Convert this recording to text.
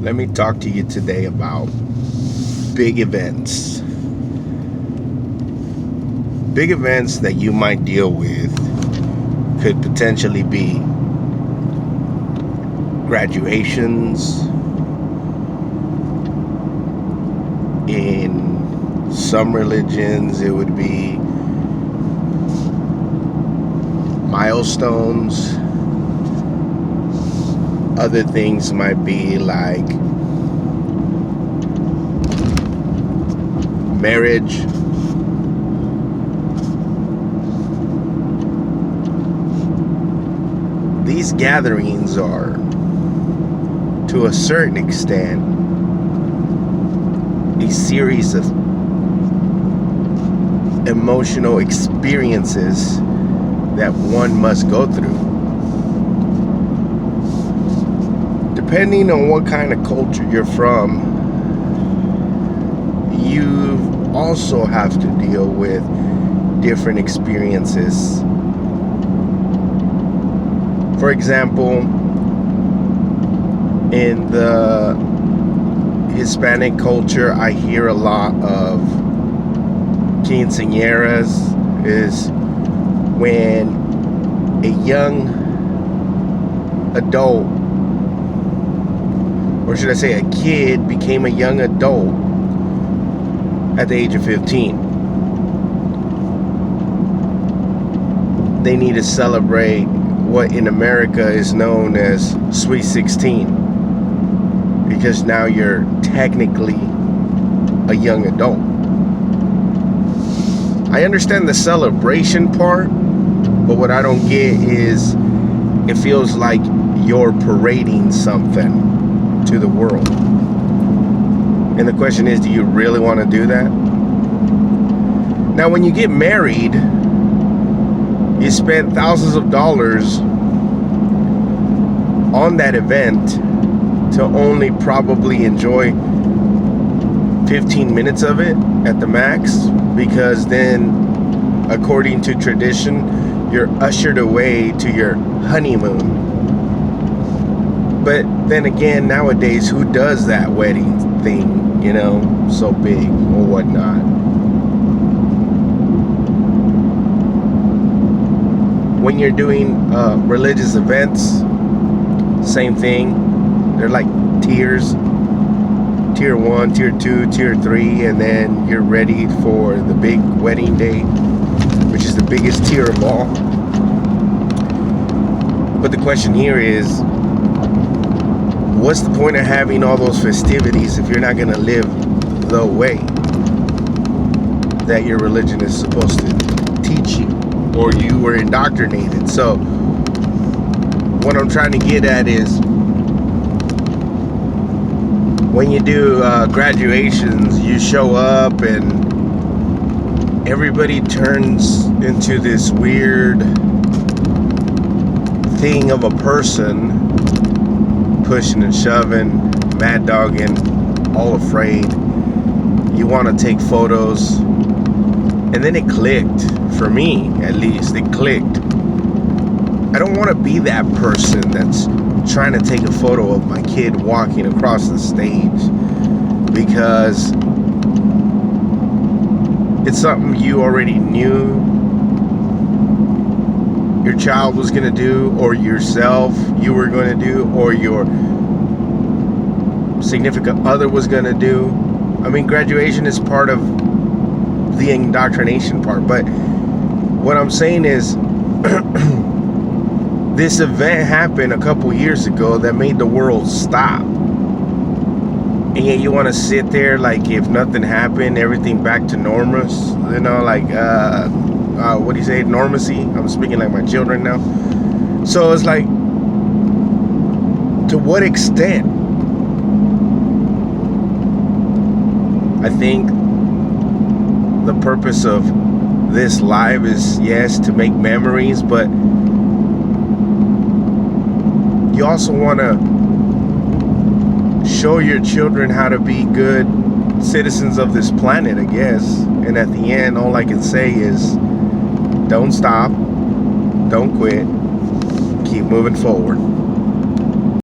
Let me talk to you today about big events. Big events that you might deal with could potentially be graduations. In some religions, it would be milestones. Other things might be like marriage. These gatherings are, to a certain extent, a series of emotional experiences that one must go through. Depending on what kind of culture you're from, you also have to deal with different experiences. For example, in the Hispanic culture, I hear a lot of quinceañeras, is when a young adult, or should I say a kid, became a young adult at the age of 15. They need to celebrate what in America is known as Sweet 16, because now you're technically a young adult. I understand the celebration part, but what I don't get is it feels like you're parading something to the world. And the question is, do you really want to do that? Now, when you get married, you spend thousands of dollars on that event to only probably enjoy 15 minutes of it at the max, because then, according to tradition, you're ushered away to your honeymoon. But then again, nowadays, who does that wedding thing, so big or whatnot? When you're doing religious events, same thing. They're like tiers. Tier 1, Tier 2, Tier 3, and then you're ready for the big wedding day, which is the biggest tier of all. But the question here is, what's the point of having all those festivities if you're not going to live the way that your religion is supposed to teach you, or you were indoctrinated? So what I'm trying to get at is, when you do graduations, you show up and everybody turns into this weird thing of a person, pushing and shoving, mad dogging, all afraid. You want to take photos. And then it clicked. For me, at least, it clicked. I don't want to be that person that's trying to take a photo of my kid walking across the stage, because it's something you already knew your child was going to do, or yourself you were going to do, or your significant other was going to do. I mean, graduation is part of the indoctrination part, but what I'm saying is this event happened a couple years ago that made the world stop, and yet you want to sit there like if nothing happened, everything back to normal, like what do you say, normacy? I'm speaking like my children now. So it's like, to what extent? I think the purpose of this live is, yes, to make memories, but you also want to show your children how to be good citizens of this planet, I guess. And at the end, all I can say is, don't stop, don't quit, keep moving forward.